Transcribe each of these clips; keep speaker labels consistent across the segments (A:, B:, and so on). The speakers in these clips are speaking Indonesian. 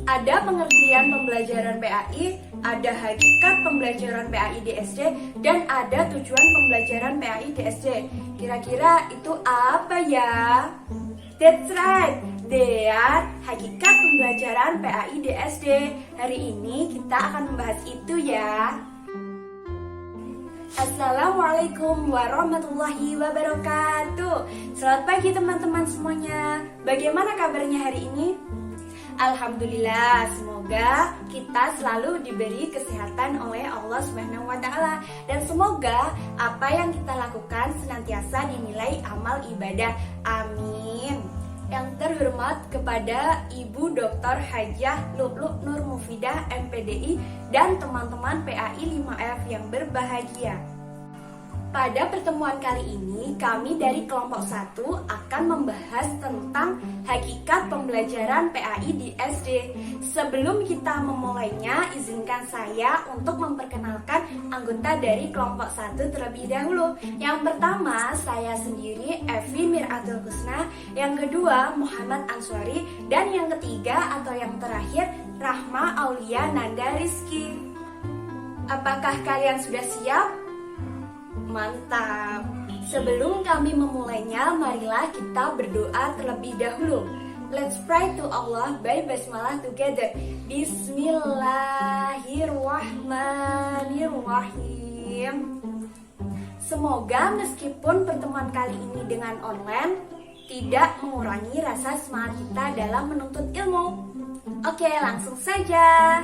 A: Ada pengertian pembelajaran PAI, ada hakikat pembelajaran PAI di SD, dan ada tujuan pembelajaran PAI di SD. Kira-kira itu apa ya? That's right, they are hakikat pembelajaran PAI di SD. Hari ini kita akan membahas itu ya. Assalamualaikum warahmatullahi wabarakatuh. Selamat pagi teman-teman semuanya. Bagaimana kabarnya hari ini? Alhamdulillah, semoga kita selalu diberi kesehatan oleh Allah Subhanahu wa Ta'ala, dan semoga apa yang kita lakukan senantiasa dinilai amal ibadah. Amin. Yang terhormat kepada Ibu Dr. Hajah Lu'lu' Nur Mufidah MPDI dan teman-teman PAI 5F yang berbahagia. Pada pertemuan kali ini, kami dari kelompok 1 akan membahas tentang hakikat pembelajaran PAI di SD. Sebelum kita memulainya, izinkan saya untuk memperkenalkan anggota dari kelompok 1 terlebih dahulu. Yang pertama, saya sendiri, Evi Miratul Husna. Yang kedua, Muhammad Answari. Dan yang ketiga atau yang terakhir, Rahma Aulia Nanda Rizky. Apakah kalian sudah siap? Mantap. Sebelum kami memulainya, marilah kita berdoa terlebih dahulu. Let's pray to Allah by basmalah together. Bismillahirrahmanirrahim. Semoga meskipun pertemuan kali ini dengan online, tidak mengurangi rasa semangat kita dalam menuntut ilmu. Oke, langsung saja.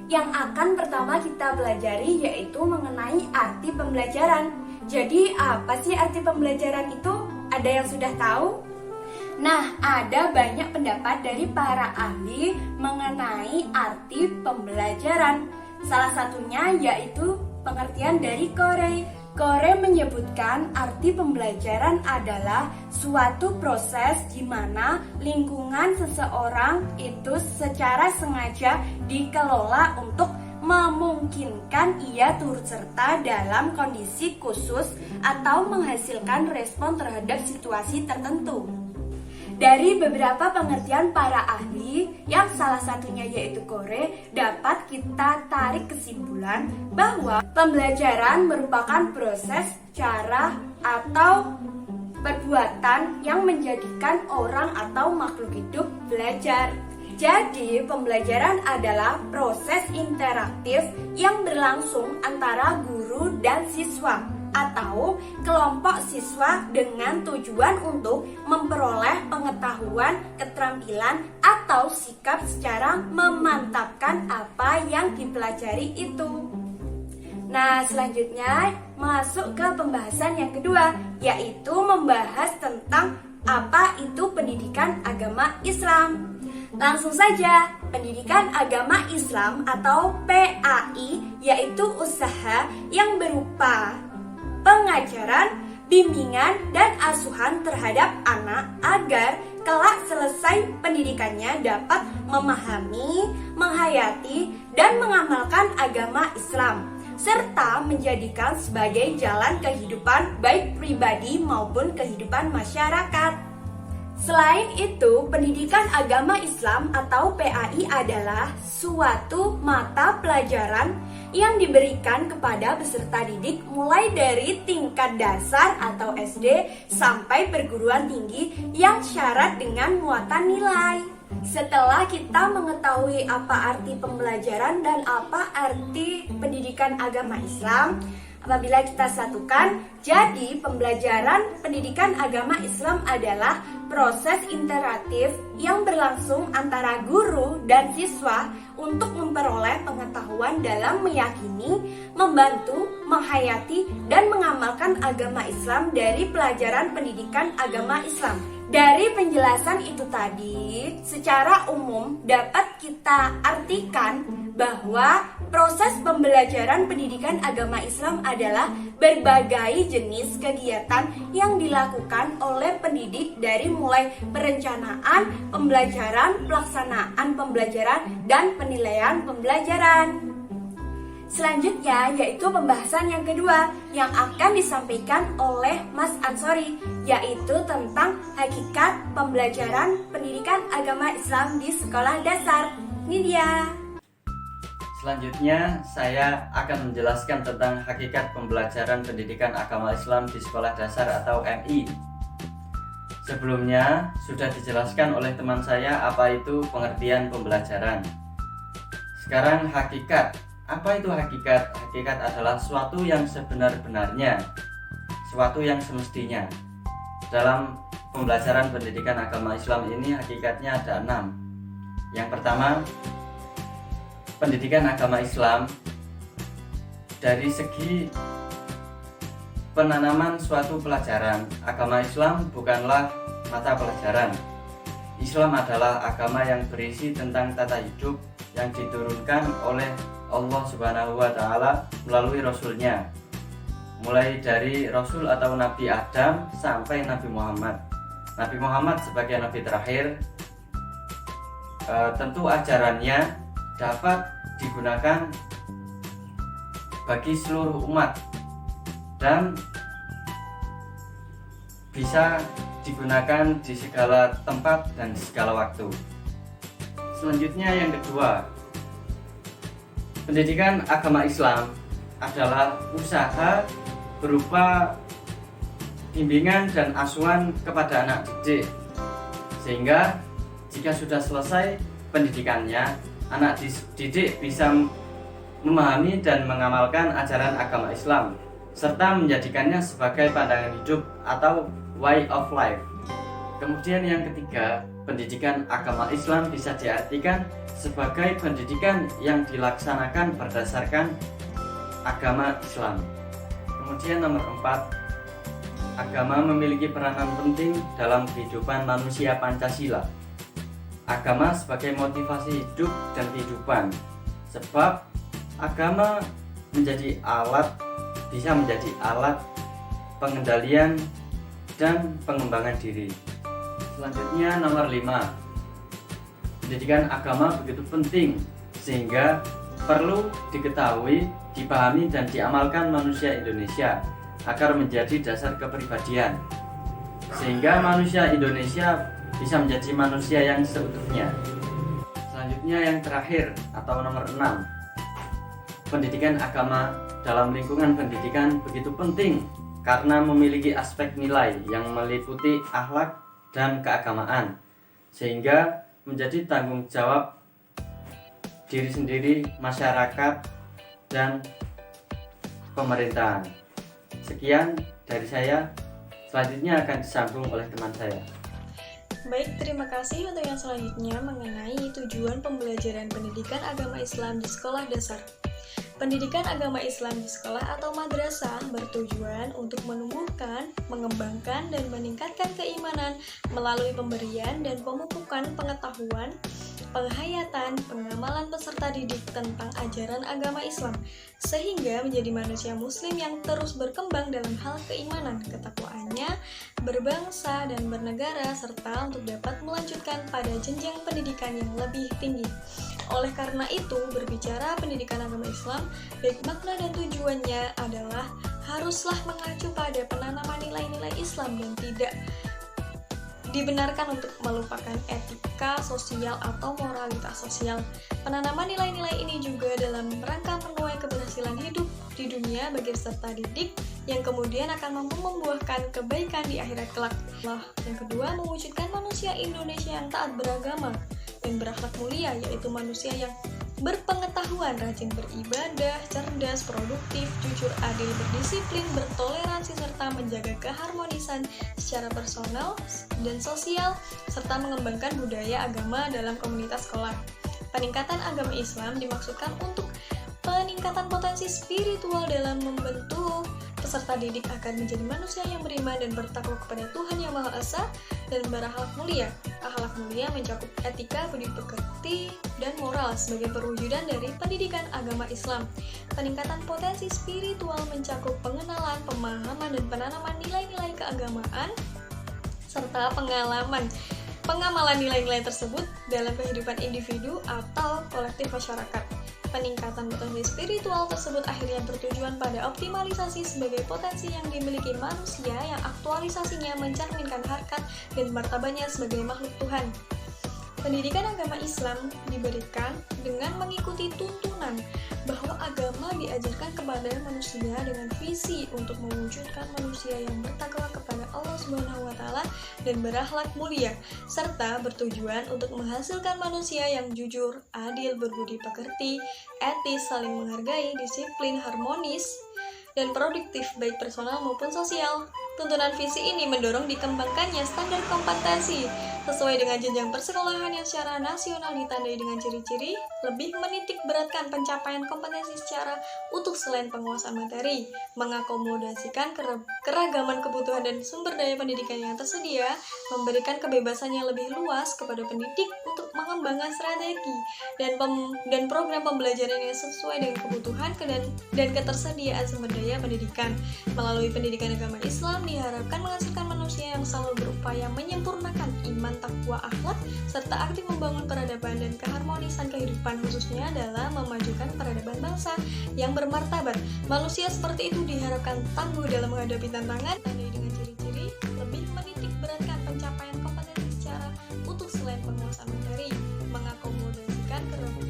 A: Yang akan pertama kita pelajari yaitu mengenai arti pembelajaran. Jadi apa sih arti pembelajaran itu? Ada yang sudah tahu? Nah, ada banyak pendapat dari para ahli mengenai arti pembelajaran. Salah satunya yaitu pengertian dari Corey. Corey menyebutkan arti pembelajaran adalah suatu proses di mana lingkungan seseorang itu secara sengaja dikelola untuk memungkinkan ia turut serta dalam kondisi khusus atau menghasilkan respon terhadap situasi tertentu. Dari beberapa pengertian para ahli, yang salah satunya yaitu Corey, dapat kita tarik kesimpulan bahwa pembelajaran merupakan proses, cara, atau perbuatan yang menjadikan orang atau makhluk hidup belajar. Jadi, pembelajaran adalah proses interaktif yang berlangsung antara guru dan siswa atau kelompok siswa dengan tujuan untuk memperoleh pengetahuan, keterampilan, atau sikap secara memantapkan apa yang dipelajari itu. Nah, selanjutnya masuk ke pembahasan yang kedua, yaitu membahas tentang apa itu pendidikan agama Islam. Langsung saja, pendidikan agama Islam atau PAI yaitu usaha yang berupa pengajaran, bimbingan, dan asuhan terhadap anak agar kelak selesai pendidikannya dapat memahami, menghayati, dan mengamalkan agama Islam, serta menjadikan sebagai jalan kehidupan baik pribadi maupun kehidupan masyarakat. Selain itu, pendidikan agama Islam atau PAI adalah suatu mata pelajaran yang diberikan kepada peserta didik mulai dari tingkat dasar atau SD sampai perguruan tinggi yang syarat dengan muatan nilai. Setelah kita mengetahui apa arti pembelajaran dan apa arti pendidikan agama Islam, apabila kita satukan, jadi pembelajaran pendidikan agama Islam adalah proses interaktif yang berlangsung antara guru dan siswa untuk memperoleh pengetahuan dalam meyakini, membantu, menghayati, dan mengamalkan agama Islam dari pelajaran pendidikan agama Islam. Dari penjelasan itu tadi, secara umum dapat kita artikan bahwa proses pembelajaran pendidikan agama Islam adalah berbagai jenis kegiatan yang dilakukan oleh pendidik dari mulai perencanaan, pembelajaran, pelaksanaan pembelajaran, dan penilaian pembelajaran. Selanjutnya yaitu pembahasan yang kedua yang akan disampaikan oleh Mas Ansori, yaitu tentang hakikat pembelajaran pendidikan agama Islam di sekolah dasar. Ini dia.
B: Selanjutnya saya akan menjelaskan tentang hakikat pembelajaran pendidikan agama Islam di sekolah dasar atau MI. Sebelumnya sudah dijelaskan oleh teman saya apa itu pengertian pembelajaran. Sekarang hakikat. Apa itu hakikat? Hakikat adalah suatu yang sebenar-benarnya, suatu yang semestinya. Dalam pembelajaran pendidikan agama Islam ini hakikatnya ada 6. Yang pertama, pendidikan agama Islam dari segi penanaman suatu pelajaran. Agama Islam bukanlah mata pelajaran. Islam adalah agama yang berisi tentang tata hidup yang diturunkan oleh Allah Subhanahu wa Ta'ala melalui Rasul-Nya, mulai dari Rasul atau Nabi Adam sampai Nabi Muhammad. Nabi Muhammad sebagai Nabi terakhir, tentu ajarannya dapat digunakan bagi seluruh umat dan bisa digunakan di segala tempat dan di segala waktu. Selanjutnya yang kedua, pendidikan agama Islam adalah usaha berupa bimbingan dan asuhan kepada anak didik, sehingga jika sudah selesai pendidikannya, anak didik bisa memahami dan mengamalkan ajaran agama Islam serta menjadikannya sebagai pandangan hidup atau way of life. Kemudian yang ketiga, pendidikan agama Islam bisa diartikan sebagai pendidikan yang dilaksanakan berdasarkan agama Islam. Kemudian nomor 4, agama memiliki peranan penting dalam kehidupan manusia Pancasila. Agama sebagai motivasi hidup dan kehidupan, sebab agama bisa menjadi alat pengendalian dan pengembangan diri. Selanjutnya nomor 5, pendidikan agama begitu penting sehingga perlu diketahui, dipahami dan diamalkan manusia Indonesia agar menjadi dasar kepribadian, sehingga manusia Indonesia bisa menjadi manusia yang seutuhnya. Selanjutnya yang terakhir atau nomor 6, pendidikan agama dalam lingkungan pendidikan begitu penting karena memiliki aspek nilai yang meliputi akhlak dan keagamaan, sehingga menjadi tanggung jawab diri sendiri, masyarakat, dan pemerintahan. Sekian dari saya, selanjutnya akan disambung oleh teman saya.
C: Baik, terima kasih untuk yang selanjutnya mengenai tujuan pembelajaran pendidikan agama Islam di sekolah dasar. Pendidikan agama Islam di sekolah atau madrasah bertujuan untuk menumbuhkan, mengembangkan, dan meningkatkan keimanan melalui pemberian dan pemupukan pengetahuan, penghayatan, pengamalan peserta didik tentang ajaran agama Islam, sehingga menjadi manusia muslim yang terus berkembang dalam hal keimanan, ketakwaannya, berbangsa dan bernegara, serta untuk dapat melanjutkan pada jenjang pendidikan yang lebih tinggi. Oleh karena itu, berbicara pendidikan agama Islam, baik makna dan tujuannya adalah haruslah mengacu pada penanaman nilai-nilai Islam dan tidak dibenarkan untuk melupakan etika sosial atau moralitas sosial. Penanaman nilai-nilai ini juga dalam rangka menuai keberhasilan hidup di dunia bagi peserta didik yang kemudian akan mampu membuahkan kebaikan di akhirat kelak. Yang kedua, mewujudkan manusia Indonesia yang taat beragama dan berakhlak mulia, yaitu manusia yang berpengetahuan, rajin beribadah, cerdas, produktif, jujur, adil, berdisiplin, bertoleransi, serta menjaga keharmonisan secara personal dan sosial, serta mengembangkan budaya agama dalam komunitas sekolah. Peningkatan agama Islam dimaksudkan untuk peningkatan potensi spiritual dalam membentuk peserta didik agar menjadi manusia yang beriman dan bertakwa kepada Tuhan Yang Maha Esa dan berakhlak mulia. Akhlak mulia mencakup etika, budi pekerti, dan moral sebagai perwujudan dari pendidikan agama Islam. Peningkatan potensi spiritual mencakup pengenalan, pemahaman, dan penanaman nilai-nilai keagamaan serta pengamalan nilai-nilai tersebut dalam kehidupan individu atau kolektif masyarakat. Peningkatan potensi spiritual tersebut akhirnya bertujuan pada optimalisasi sebagai potensi yang dimiliki manusia yang aktualisasinya mencerminkan harkat dan martabatnya sebagai makhluk Tuhan. Pendidikan agama Islam diberikan dengan mengikuti tuntunan bahwa agama diajarkan kepada manusia dengan visi untuk mewujudkan manusia yang bertakwa kepada Allah Subhanahu wa taala dan berakhlak mulia, serta bertujuan untuk menghasilkan manusia yang jujur, adil, berbudi pekerti, etis, saling menghargai, disiplin, harmonis, dan produktif baik personal maupun sosial. Tuntunan visi ini mendorong dikembangkannya standar kompetensi sesuai dengan jenjang persekolahan yang secara nasional ditandai dengan ciri-ciri lebih menitik beratkan pencapaian kompetensi secara utuh selain penguasaan materi, mengakomodasikan keragaman kebutuhan dan sumber daya pendidikan yang tersedia, memberikan kebebasan yang lebih luas kepada pendidik untuk mengembangkan strategi dan program pembelajaran yang sesuai dengan kebutuhan dan ketersediaan sumber daya pendidikan. Melalui pendidikan agama Islam diharapkan menghasilkan manusia yang selalu berupaya menyempurnakan iman, takwa, akhlak, serta aktif membangun peradaban dan keharmonisan kehidupan, khususnya dalam memajukan peradaban bangsa yang bermartabat. Manusia seperti itu diharapkan tangguh dalam menghadapi tantangan, tandai dengan ciri-ciri lebih menitik beratkan pencapaian kompetensi secara utuh selain penguasaan materi, mengakomodasikan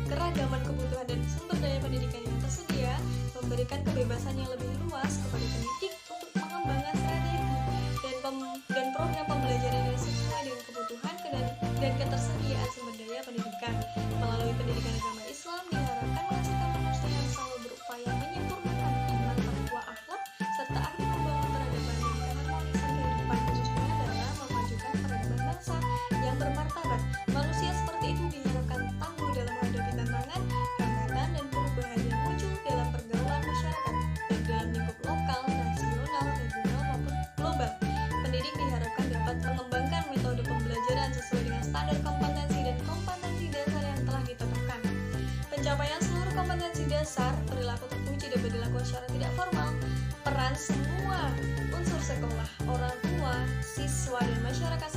C: keragaman kebutuhan dan sumber daya pendidikan yang tersedia, memberikan kebebasan yang lebih luas kepada pendidik untuk mengembangkan strategi dan program pembelajaran yang sesuai dengan kebutuhan dan ketersediaan sumber daya pendidikan. Melalui pendidikan agama Islam diharapkan menghasilkan manusia yang selalu berupaya menyempurnakan iman, takwa, akhlak, serta aktif membangun peradaban dan keharmonisan kehidupan, khususnya dalam memajukan peradaban bangsa yang bermartabat. Manusia seperti itu diharapkan tangguh dalam menghadapi tantangan, hambatan, dan perubahan yang muncul dalam pergaulan masyarakat, baik dalam lingkup lokal, nasional, regional, maupun global. Pendidik diharapkan dapat mengembangkan metode pembelajaran sesuai dengan standar kompetensi dan kompetensi dasar yang telah ditetapkan. Pencapaian seluruh kompetensi dasar perilaku terpuji dapat dilakukan secara tidak formal. Peran semua unsur sekolah, orang tua, siswa, dan masyarakat